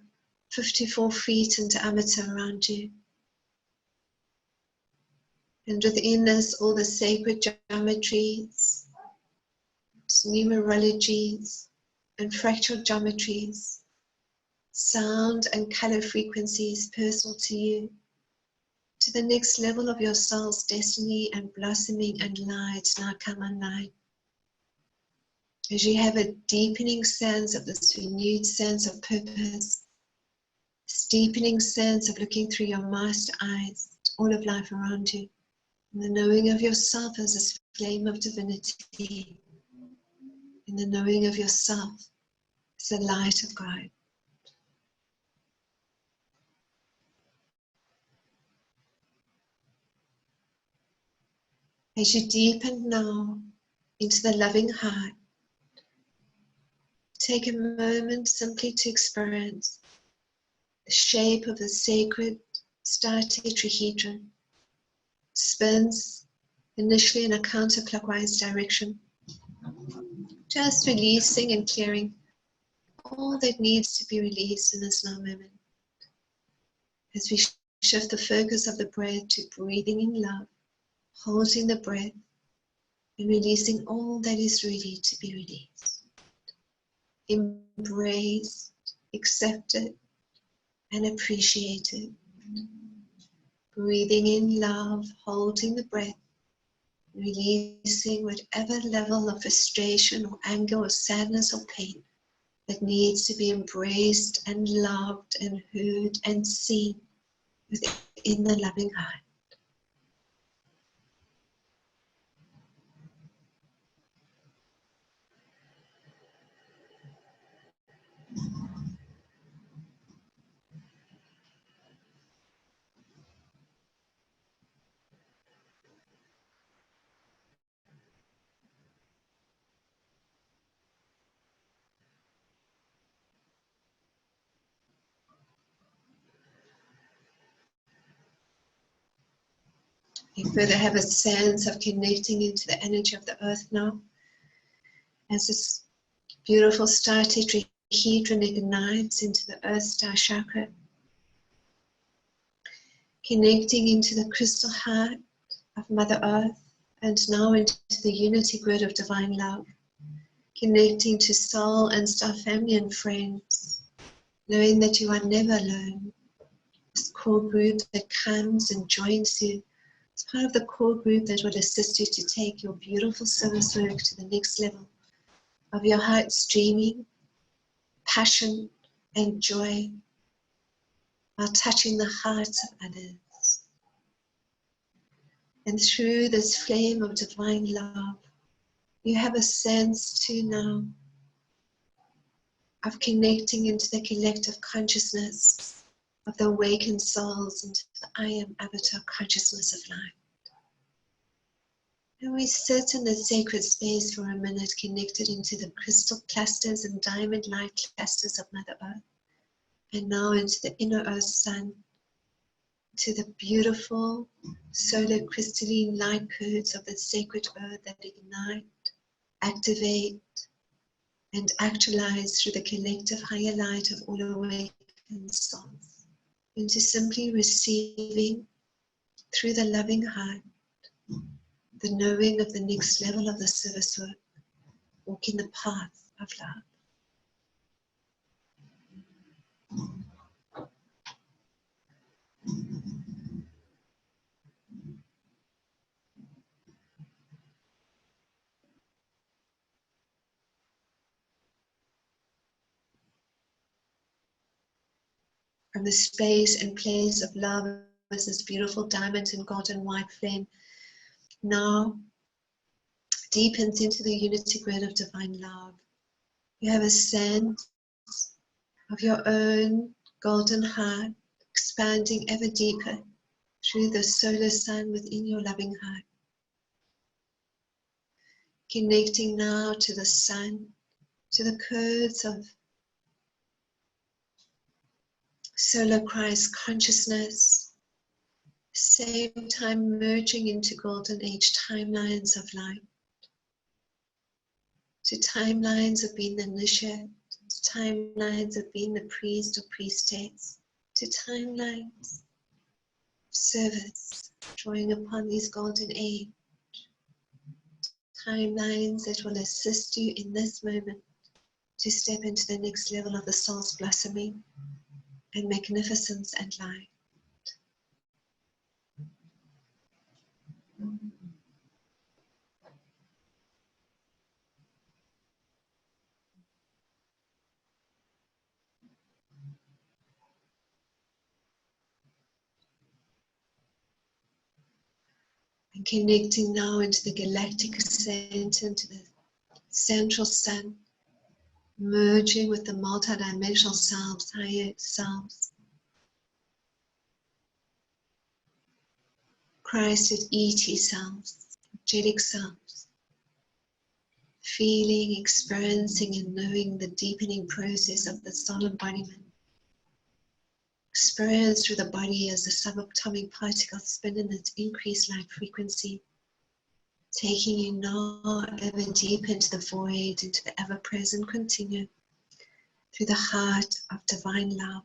S2: 54 feet in diameter around you. And within us, all the sacred geometries, numerologies, and fractal geometries, sound and color frequencies personal to you, to the next level of your soul's destiny and blossoming and light now come online. As you have a deepening sense of this renewed sense of purpose, this deepening sense of looking through your master eyes to all of life around you, and the knowing of yourself as this flame of divinity, in the knowing of yourself as the light of God. As you deepen now into the loving heart, take a moment simply to experience the shape of the sacred star tetrahedron. Spins initially in a counterclockwise direction, just releasing and clearing all that needs to be released in this now moment. As we shift the focus of the breath to breathing in love, holding the breath, and releasing all that is ready to be released. Embraced, accepted, and appreciated. Breathing in love, holding the breath, releasing whatever level of frustration or anger or sadness or pain that needs to be embraced and loved and heard and seen within the loving heart. You further have a sense of connecting into the energy of the earth now, as this beautiful star tetrahedron ignites into the earth star chakra, connecting into the crystal heart of Mother Earth, and now into the unity grid of divine love, connecting to soul and star family and friends, knowing that you are never alone. This core group that comes and joins you, it's part of the core group that will assist you to take your beautiful service work to the next level of your heart streaming, passion and joy while touching the hearts of others. And through this flame of divine love, you have a sense too now of connecting into the collective consciousness of the awakened souls, into the I Am Avatar consciousness of light. And we sit in the sacred space for a minute, connected into the crystal clusters and diamond light clusters of Mother Earth. And now into the inner Earth Sun, to the beautiful solar crystalline light codes of the sacred Earth that ignite, activate, and actualize through the collective higher light of all awakened souls. Into simply receiving through the loving heart, the knowing of the next level of the service work, walking the path of love. From the space and place of love as this beautiful diamond and golden white flame now deepens into the unity grid of divine love. You have a sense of your own golden heart expanding ever deeper through the solar sun within your loving heart. Connecting now to the sun, to the codes of solar Christ consciousness, same time merging into golden age timelines of light, to timelines of being the initiate, to timelines of being the priest or priestess, to timelines of service, drawing upon these golden age, timelines that will assist you in this moment to step into the next level of the soul's blossoming and magnificence and light. And connecting now into the galactic center, into the central sun, merging with the multidimensional selves, higher selves. Christed ET selves, energetic selves. Feeling, experiencing, and knowing the deepening process of the soul embodiment. Experience through the body as the subatomic particles spin in its increased light frequency, taking you now ever deep into the void, into the ever-present continuum, through the heart of divine love.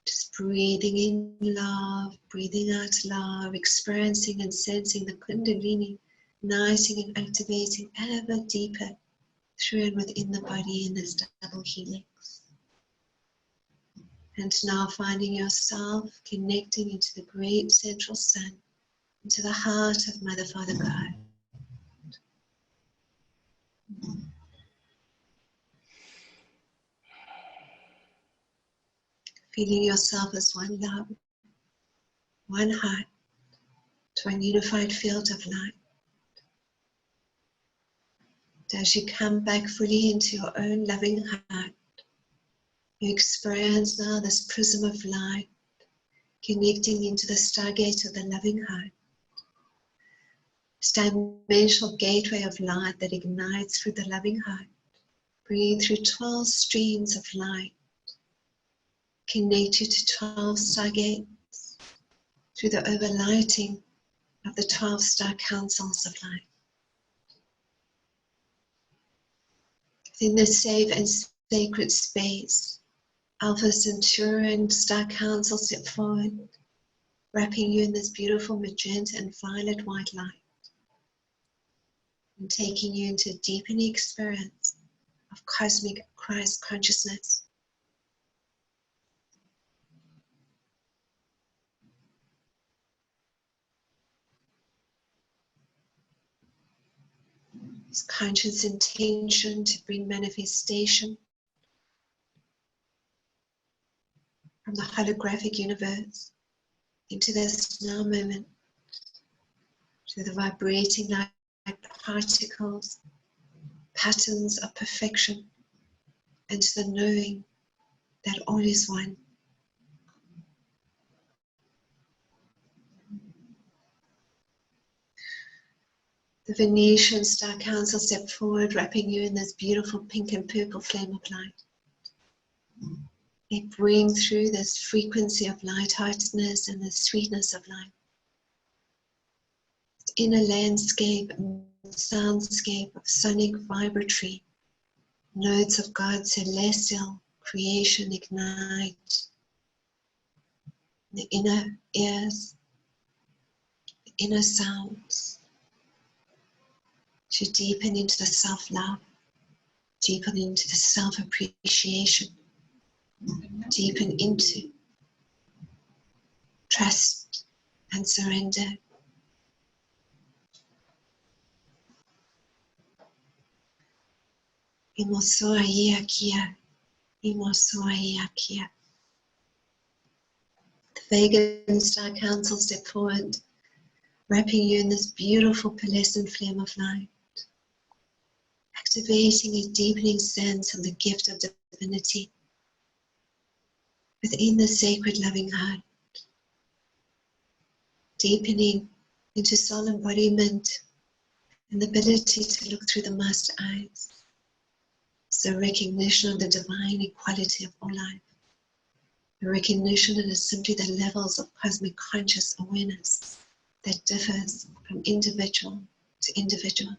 S2: Just breathing in love, breathing out love, experiencing and sensing the Kundalini, igniting and activating ever deeper through and within the body in this double helix. And now finding yourself connecting into the great central sun, into the heart of Mother, Father, God. Feeling yourself as one love, one heart, to one unified field of light. As you come back fully into your own loving heart, you experience now this prism of light connecting into the stargate of the loving heart. This dimensional gateway of light that ignites through the loving heart, bringing through 12 streams of light. Connect you to 12 stargates through the overlighting of the 12 star councils of light. Within this safe and sacred space, Alpha Centaurian star council step forward, wrapping you in this beautiful magenta and violet white light, and taking you into a deepening experience of cosmic Christ consciousness. This conscious intention to bring manifestation from the holographic universe into this now moment, to the vibrating light particles, patterns of perfection, and to the knowing that all is one. The Venetian Star Council step forward, wrapping you in this beautiful pink and purple flame of light. They bring through this frequency of lightheartedness and the sweetness of life. In a landscape and soundscape of sonic vibratory notes of God's celestial creation ignite the inner ears, the inner sounds, to deepen into the self-love, deepen into the self-appreciation, deepen into trust and surrender. Imosoa iakia, imosoa iakia. The Vegan Star Council step forward, wrapping you in this beautiful pearlescent flame of light, activating a deepening sense of the gift of divinity within the sacred loving heart, deepening into soul embodiment and the ability to look through the master eyes. It's the recognition of the divine equality of all life, the recognition that is simply the levels of cosmic conscious awareness that differs from individual to individual.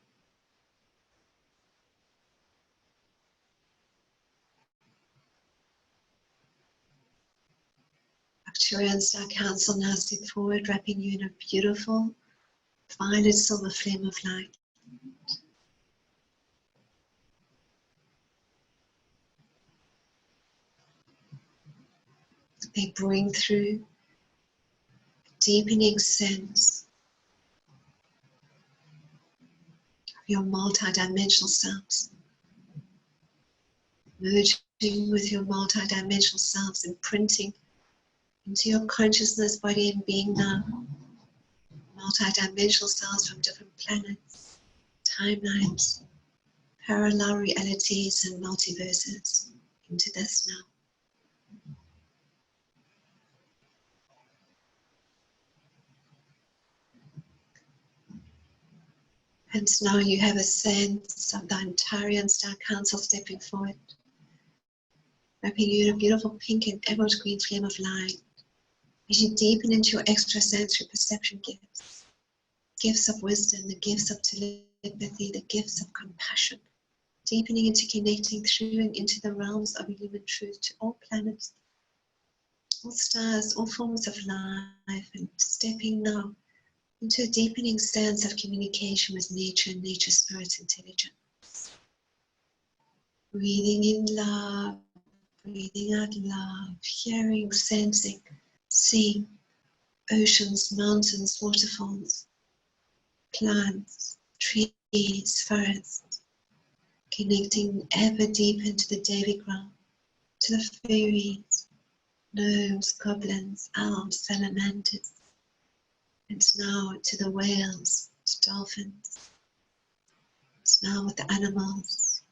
S2: Arcturian Star Council now step forward, wrapping you in a beautiful violet silver flame of light. They bring through a deepening sense of your multidimensional selves, merging with your multidimensional selves, imprinting into your consciousness, body and being now. Multidimensional selves from different planets, timelines, parallel realities and multiverses into this now. And now you have a sense of the Anrita Star Council stepping forward, wrapping you in a beautiful pink and emerald green flame of light as you deepen into your extrasensory perception gifts, gifts of wisdom, the gifts of telepathy, the gifts of compassion, deepening into connecting through and into the realms of human truth to all planets, all stars, all forms of life, and stepping now into a deepening sense of communication with nature and nature spirit intelligence. Breathing in love, breathing out love, hearing, sensing, seeing oceans, mountains, waterfalls, plants, trees, forests, connecting ever deeper into the Devi ground, to the fairies, gnomes, goblins, elves, salamanders, and now to the whales, to dolphins. It's now with the animals,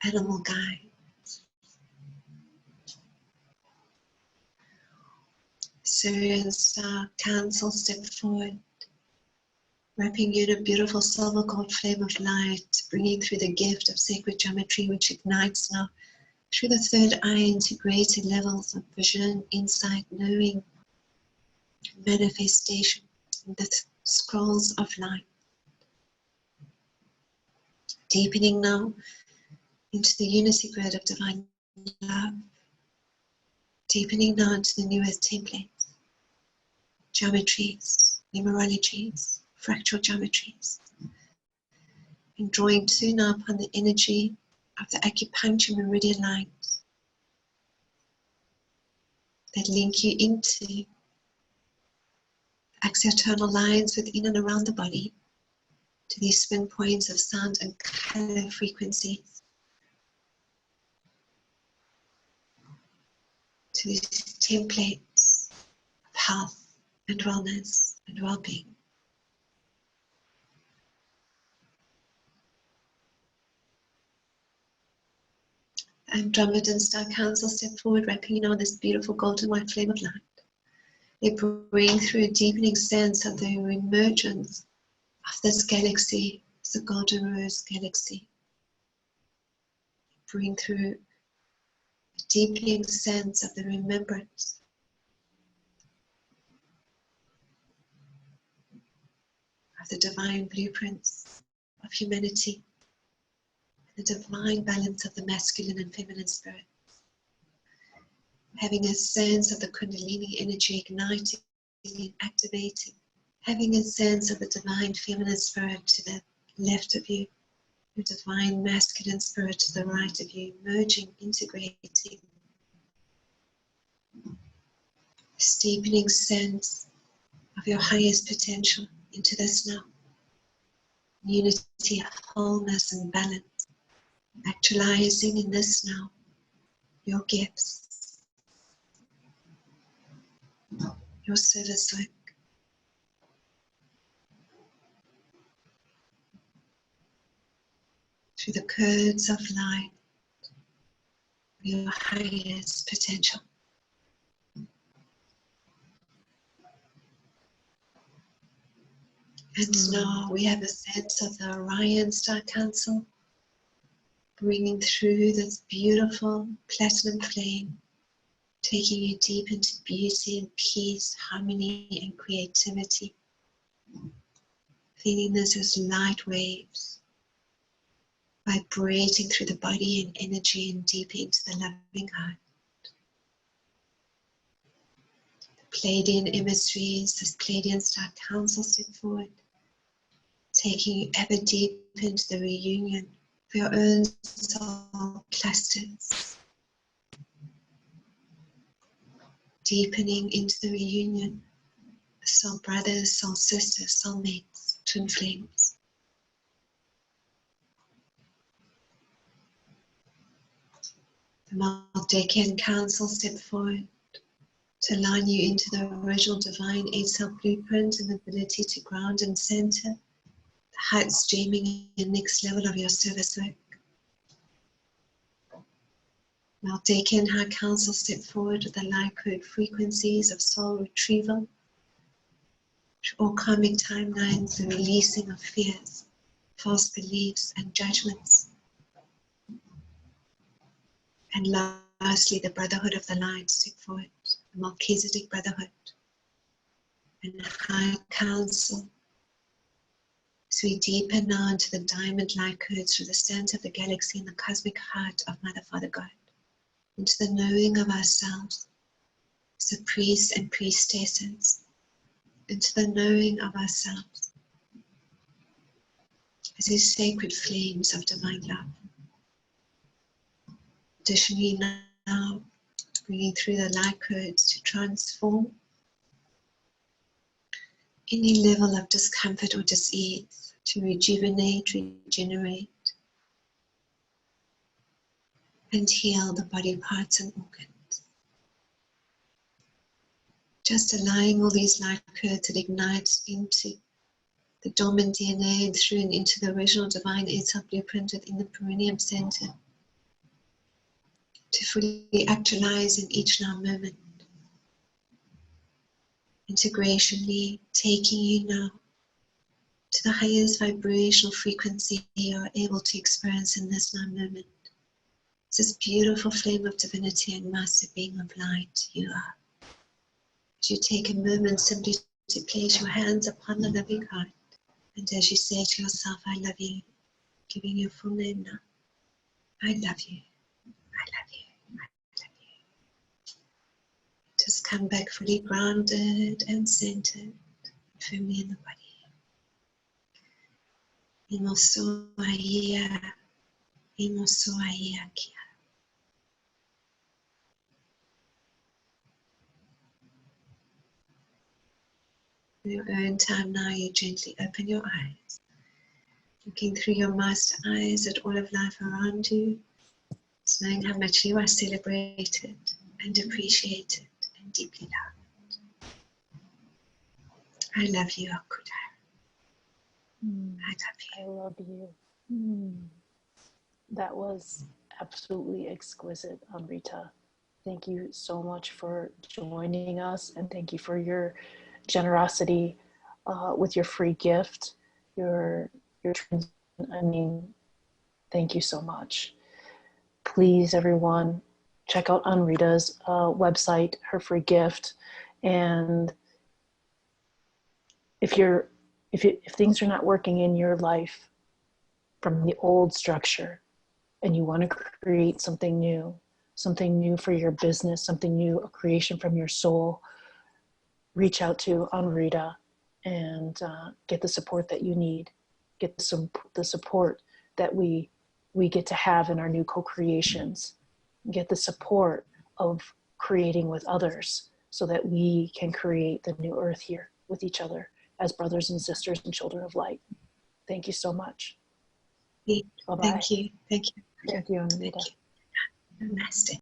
S2: animal guides. Syrian Star Council step forward, wrapping you in a beautiful silver gold flame of light, bringing through the gift of sacred geometry, which ignites now through the third eye into greater levels of vision, insight, knowing, manifestation, the scrolls of light. Deepening now into the unity grid of divine love. Deepening now into the newest templates, geometries, numerologies, fractal geometries. And drawing to now upon the energy of the acupuncture meridian lines that link you into axonal lines within and around the body, to these spin points of sound and color frequencies, to these templates of health and wellness and well-being. Andromedan Star Council step forward, wrapping you on this beautiful golden white flame of light. They bring through a deepening sense of the emergence of this galaxy, the Golden Rose Galaxy. Bring through a deepening sense of the remembrance of the divine blueprints of humanity, the divine balance of the masculine and feminine spirit. Having a sense of the Kundalini energy igniting and activating. Having a sense of the divine feminine spirit to the left of you, your divine masculine spirit to the right of you, merging, integrating. This deepening sense of your highest potential into this now. Unity, wholeness and balance. Actualizing in this now your gifts, your service work. Through the codes of light, your highest potential. And now we have a sense of the Orion Star Council bringing through this beautiful platinum flame, taking you deep into beauty and peace, harmony and creativity. Feeling this as light waves, vibrating through the body and energy and deep into the loving heart. The Pleiadian emissaries, this Pleiadian Star Council step forward, taking you ever deep into the reunion of your own soul clusters. Deepening into the reunion of soul brothers, soul sisters, soul mates, twin flames. The Maldekian Council step forward to align you into the original divine 8-cell blueprint and the ability to ground and center the heights dreaming the next level of your service work. Maldekian High Council step forward with the light code frequencies of soul retrieval, all karmic timelines, the releasing of fears, false beliefs and judgments. And lastly, the Brotherhood of the Light step forward, the Melchizedek Brotherhood and the High Council. As we deepen now into the diamond light codes through the center of the galaxy and the cosmic heart of Mother, Father, God, into the knowing of ourselves as the priests and priestesses, into the knowing of ourselves as these sacred flames of divine love. Additionally, now bringing through the light codes to transform any level of discomfort or dis-ease, to rejuvenate, regenerate, and heal the body parts and organs. Just allowing all these light codes that ignite into the dormant DNA and through and into the original divine 8-cell blueprint within the perineum center to fully actualize in each now moment. Integrationally taking you now to the highest vibrational frequency you are able to experience in this now moment. This beautiful flame of divinity and master being of light you are. As you take a moment simply to place your hands upon the loving heart, and as you say to yourself, I love you, giving your full name now. I love you, I love you, I love you. Just come back fully grounded and centered, firmly in the body. Imoso aia, imoso aia kia. In your own time now, you gently open your eyes, looking through your master eyes at all of life around you, just knowing how much you are celebrated and appreciated and deeply loved. I love you, Akuda. I love you.
S1: I love you. That was absolutely exquisite, Anrita. Thank you so much for joining us, and thank you for your generosity with your free gift. your I mean, thank you so much. Please, everyone, check out Anrita's website, her free gift. And if things are not working in your life from the old structure, and you want to create something new for your business, something new, a creation from your soul, reach out to Anrita and get the support that you need. Get the support that we get to have in our new co-creations. Get the support of creating with others so that we can create the new earth here with each other as brothers and sisters and children of light. Thank you so much. Bye-bye.
S2: Thank you. Thank you.
S1: Thank you, Anrita.
S2: Thank you. Namaste.